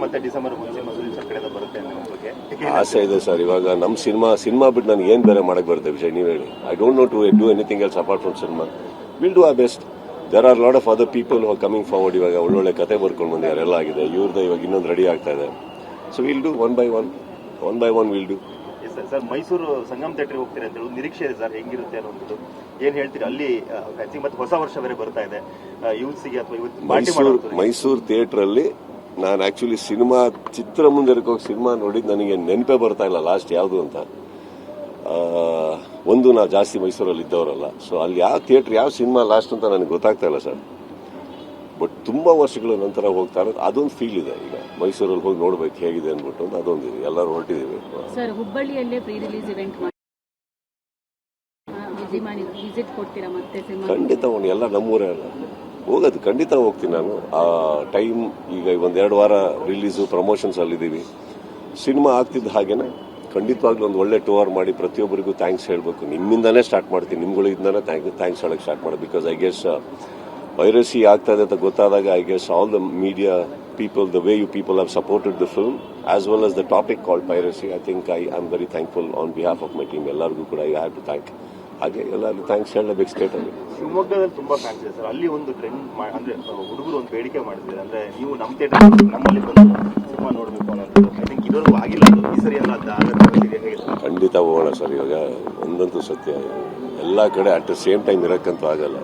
ಮತ್ತೆ ಡಿಸೆಂಬರ್ ಮುಂಚೆ ಮಧುರಿ ಕಡೆಯಿಂದ ಬರುತ್ತೆ ಅನ್ನೋ ಬಗ್ಗೆ ಆಸೆ ಇದೆ ಸರ್. ಇವಾಗ ನಮ್ಮ ಸಿನಿಮಾ ಬಿಟ್ಟು ನನಗೆ ಏನು ಬೇರೆ ಮಾಡಕ್ಕೆ ಬರುತ್ತೆ ವಿಷಯ ನೀವು ಹೇಳಿ. I don't know to do anything else apart from cinema. Will do our best. There are lot of other people who are coming forward. ಇವಾಗ ಒಳ್ಳೊಳ್ಳೆ ಕತೆ ಬರ್ಕೊಂಡು ಬಂದಿದ್ದಾರೆ, ಎಲ್ಲ ಆಗಿದೆ. ಇವ್ರದ್ದು ಇವಾಗ ಇನ್ನೊಂದು ರೆಡಿ ಆಗ್ತಾ ಇದೆ. So will do one by one will do. Sir, Mysuru Sangam ಥಿಯೇಟರ್ಗೆ ಹೋಗ್ತೀರಾ ಅಂತ ಹೇಳಿ ನಿರೀಕ್ಷೆ ಇದೆ ಸರ್, ಹೆಂಗಿರುತ್ತೆ ಅನ್ನೋದು ಏನ್ ಹೇಳ್ತೀರಿ? ಅಲ್ಲಿ ಮತ್ತೆ ಹೊಸ ವರ್ಷ ಬೇರೆ ಬರ್ತಾ ಇದೆ ಯೂತ್ಸಿಗೆ ಅಥವಾ ಮೈಸೂರು ಥಿಯೇಟರ್ ಅಲ್ಲಿ ನಾನು ಆಕ್ಚುಲಿ ಸಿನಿಮಾ ಚಿತ್ರ ಮುಂದಿರಕ್ಕೆ ಹೋಗಿ ಸಿನಿಮಾ ನೋಡಿದ್ದು ನನಗೆ ನೆನಪೇ ಬರ್ತಾ ಇಲ್ಲ ಲಾಸ್ಟ್ ಯಾವುದು ಅಂತ. ಒಂದು ನಾವು ಜಾಸ್ತಿ ಮೈಸೂರಲ್ಲಿ ಇದ್ದವರಲ್ಲ, ಸೊ ಅಲ್ಲಿ ಯಾವ ಥಿಯೇಟರ್ ಯಾವ ಸಿನಿಮಾ ಲಾಸ್ಟ್ ಅಂತ ನನಗೆ ಗೊತ್ತಾಗ್ತಾ ಇಲ್ಲ ಸರ್. ಬಟ್ ತುಂಬಾ ವರ್ಷಗಳ ನಂತರ ಹೋಗ್ತಾ ಇರೋದು ಅದೊಂದು ಫೀಲ್ ಇದೆ. ಈಗ ಮೈಸೂರಲ್ಲಿ ಹೋಗಿ ನೋಡ್ಬೇಕು ಹೇಗಿದೆ ಅಂದ್ಬಿಟ್ಟು ಅದೊಂದಿದೆ. ಎಲ್ಲರೂ ಹೊರಟಿದ್ದೀವಿ ಸರ್. ಹುಬ್ಬಳ್ಳಿಯಲ್ಲೇ ಪ್ರೀ ರಿಲೀಸ್ ಇವೆಂಟ್ ವಿಸಿಟ್ ಕೊಡ್ತೀರಾ ಮತ್ತೆ? ಖಂಡಿತ ಎಲ್ಲ ನಮ್ಮೂರೇ ಅಲ್ಲ, ಹೋಗೋದು ಖಂಡಿತ ಹೋಗ್ತೀನಿ ನಾನು. ಆ ಟೈಮ್ ಈಗ 1-2 ವಾರ ರಿಲೀಸು ಪ್ರಮೋಷನ್ಸ್ ಅಲ್ಲಿದ್ದೀವಿ. ಸಿನಿಮಾ ಆಗ್ತಿದ್ದ ಹಾಗೇನೆ ಖಂಡಿತವಾಗ್ಲೂ ಒಂದು ಒಳ್ಳೆ ಟೂರ್ ಮಾಡಿ ಪ್ರತಿಯೊಬ್ಬರಿಗೂ ಥ್ಯಾಂಕ್ಸ್ ಹೇಳಬೇಕು. ನಿಮ್ಮಿಂದಾನೇ ಸ್ಟಾರ್ಟ್ ಮಾಡ್ತೀನಿ, ನಿಮ್ಗಳಿಂದಾನೇ ಥ್ಯಾಂಕ್ಸ್ ಹೇಳಕ್ಕೆ ಸ್ಟಾರ್ಟ್ ಮಾಡಿ. ಬಿಕಾಸ್ ಐ ಗೆಸ್ ಪೈರಸಿ ಆಗ್ತಾ ಇದೆ ಅಂತ ಗೊತ್ತಾದಾಗ I guess all the media people, the way you people have supported the film as well as the topic called piracy, I think I am very thankful on behalf of my team. ಎಲ್ಲರಿಗೂ ಕೂಡ I have to thank. ಹಾಗೆ ಎಲ್ಲರಿಗೂ thanks ಹೇಳಬೇಕು state ಅಲ್ಲಿ. ಶಿವಮೊಗ್ಗದಲ್ಲಿ ತುಂಬಾ fans ಇದೆ sir. ಅಲ್ಲಿ ಒಂದು ಟ್ರೆಂಡ್ ಅಂದ್ರೆ ಹುಡುಗರು ಒಂದು ಬೇಡಿಕೆ ಮಾಡಿದ್ದಾರೆ, ಅಂದ್ರೆ ನೀವು ನಮ್ಮ ಥಿಯೇಟರ್ ನಮ್ಮಲ್ಲಿ ಬಂದು ಸಿನಿಮಾ ನೋಡಬೇಕು ಅನ್ನೋದು. ಐ ಥಿಂಕ್ ಇದುವರೆಗೂ ಆಗಿಲ್ಲ, ಈ ಸರಿ ಎಲ್ಲ ಖಂಡಿತ ಹೋಗೋಣ ಸರ್. ಇವಾಗ ಒಂದಂತೂ ಸತ್ಯ, ಎಲ್ಲಾ ಕಡೆ ಅಟ್ ದ ಸೇಮ್ ಟೈಮ್ ಇರಕ್ಕಂತೂ ಆಗಲ್ಲ.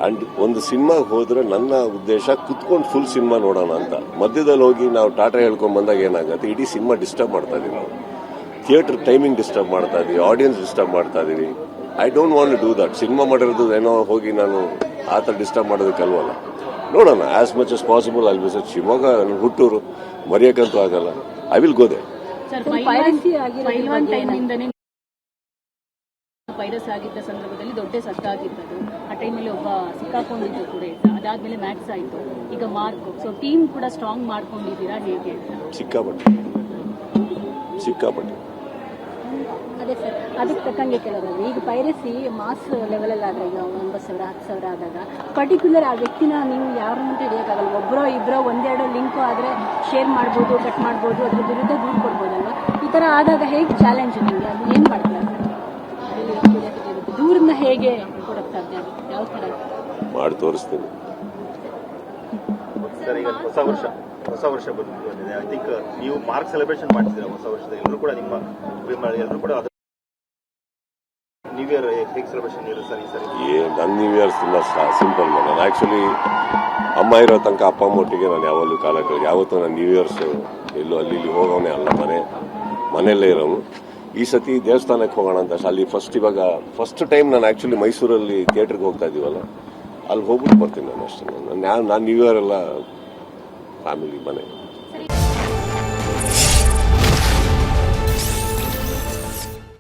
ಅಂಡ್ ಒಂದು ಸಿನಿಮಾಗೆ ಹೋದ್ರೆ ನನ್ನ ಉದ್ದೇಶ ಕುತ್ಕೊಂಡು ಫುಲ್ ಸಿನಿಮಾ ನೋಡೋಣ ಅಂತ. ಮಧ್ಯದಲ್ಲಿ ಹೋಗಿ ನಾವು ಟಾಟಾ ಹೇಳ್ಕೊಂಡ್ ಬಂದಾಗ ಏನಾಗುತ್ತೆ, ಇಡೀ ಸಿನಿಮಾ ಡಿಸ್ಟರ್ಬ್ ಮಾಡ್ತಾ ಇದೀವಿ ನಾವು. ಥಿಯೇಟರ್ ಟೈಮಿಂಗ್ ಡಿಸ್ಟರ್ಬ್ ಮಾಡ್ತಾ ಇದೀವಿ, ಆಡಿಯನ್ಸ್ ಡಿಸ್ಟರ್ಬ್ ಮಾಡ್ತಾ ಇದೀವಿ. I don't want to do that. Cinema ಮಾಡಿರೋದು ಏನೋ ಹೋಗಿ ನಾನು ಆ ಥರ ಡಿಸ್ಟರ್ಬ್ ಮಾಡೋದಕ್ಕಲ್ವಲ್ಲ. ನೋಡೋಣ ಆಸ್ ಮಚ್ ಆಸ್ ಪಾಸಿಬಲ್. ಅಲ್ಲಿ ವಿಸಿಟ್ ಶಿವಮೊಗ್ಗ, ಹುಟ್ಟೂರು, ಮರೆಯೋಕ್ಕಂತೂ ಆಗಲ್ಲ. I will go there. Virus ಆಗಿದ್ದ ಸಂದರ್ಭದಲ್ಲಿ ದೊಡ್ಡ ಸದ್ದಾಗಿದ್ದದು. ಆ ಟೈಮಲ್ಲಿ ಒಬ್ಬ ಸಿಕ್ಕಾಕೊಂಡಿದ್ದು ಕೂಡ ಇದ್ದ. ಅದಾದ್ಮೇಲೆ ಮ್ಯಾಕ್ಸ್ ಆಯ್ತು, ಈಗ ಮಾರ್ಕ್. ಸೊ ಟೀಮ್ ಕೂಡ ಸ್ಟ್ರಾಂಗ್ ಮಾಡ್ಕೊಂಡಿದ್ದೀರಾ ಹೇಗೆ? ಸಿಕ್ಕಾಪಟ್ಟೆ. ಅದೇ ಸರ್, ಅದಕ್ಕೆ ತಕ್ಕಂಗೆ ಕೆಲವರಲ್ಲಿ ಈಗ ಪೈರಸಿ ಮಾಸ್ ಲೆವೆಲಲ್ಲಿ ಆದಾಗ, ಈಗ 9,000 10,000 ಆದಾಗ ಪರ್ಟಿಕ್ಯುಲರ್ ಆ ವ್ಯಕ್ತಿನ ನೀವು ಯಾರು ಅಂತ ಹಿಡಿಯೋಕ್ಕಾಗಲ್ಲ. ಒಬ್ಬರೋ ಇಬ್ಬರೋ ಒಂದೆರಡು ಲಿಂಕು ಆದರೆ ಶೇರ್ ಮಾಡ್ಬೋದು, ಕಟ್ ಮಾಡ್ಬೋದು, ಅದ್ರ ವಿರುದ್ಧ ದೂರು ಕೊಡ್ಬೋದಲ್ವ? ಈ ಥರ ಆದಾಗ ಹೇಗೆ ಚಾಲೆಂಜ್ ನಿಮಗೆ? ಅದು ಏನು ಮಾಡ್ತೀರಾ ದೂರನ್ನ ಹೇಗೆ ಕೊಡಕ್ಕೆ ಸಾಧ್ಯ? ಯಾವ ಥರ ಮಾಡಿ ತೋರಿಸ್ತೀನಿ ಸರ್. ಈಗ ಹೊಸ ವರ್ಷ ಬಂದಿದೆ. ಐ ಥಿಂಕ್ ನೀವು ಮಾರ್ಕ್ ಸೆಲೆಬ್ರೇಷನ್ ಮಾಡ್ತಿದ್ದೀರಾ ಹೊಸ ವರ್ಷದ. ಎಲ್ಲರೂ ಕೂಡ ಎಲ್ಲರೂ ಕೂಡ ನ್ಯೂ ಇಯರ್ ಹೇಗೆ ಸೆಲೆಬ್ರೇಷನ್ ಇರುತ್ತೆ ಸರ್ ಈ ಸರಿ? ನನ್ನ ನ್ಯೂ ಇಯರ್ಸ್ ತುಂಬಾ ಸಿಂಪಲ್. ನಾನು ಆಕ್ಚುಲಿ ಅಮ್ಮ ಇರೋ ತನಕ ಅಪ್ಪ ಅಮ್ಮ ಒಟ್ಟಿಗೆ ನಾನು ಯಾವಾಗಲೂ ಕಾಲ ಕಳೆದು, ಯಾವತ್ತೂ ನಾನು ನ್ಯೂ ಇಯರ್ಸ್ ಎಲ್ಲೂ ಅಲ್ಲಿ ಹೋಗೋನೇ ಅಲ್ಲ, ಮನೆಯಲ್ಲೇ ಇರೋನು. ಈ ಸತಿ ದೇವಸ್ಥಾನಕ್ಕೆ ಹೋಗೋಣ ಅಂತ ಅಲ್ಲಿ ಫಸ್ಟ್ ಟೈಮ್ ನಾನು ಆಕ್ಚುಲಿ ಮೈಸೂರಲ್ಲಿ ಥಿಯೇಟರ್ಗೆ ಹೋಗ್ತಾ ಇದೀವಲ್ಲ, ಅಲ್ಲಿ ಹೋಗ್ಬಿಟ್ಟು ಬರ್ತೀನಿ ನಾನು ಅಷ್ಟೇ. ನಾನು ನ್ಯೂ ಇಯರ್ ಎಲ್ಲ ಫ್ಯಾಮಿಲಿ ಮನೆ.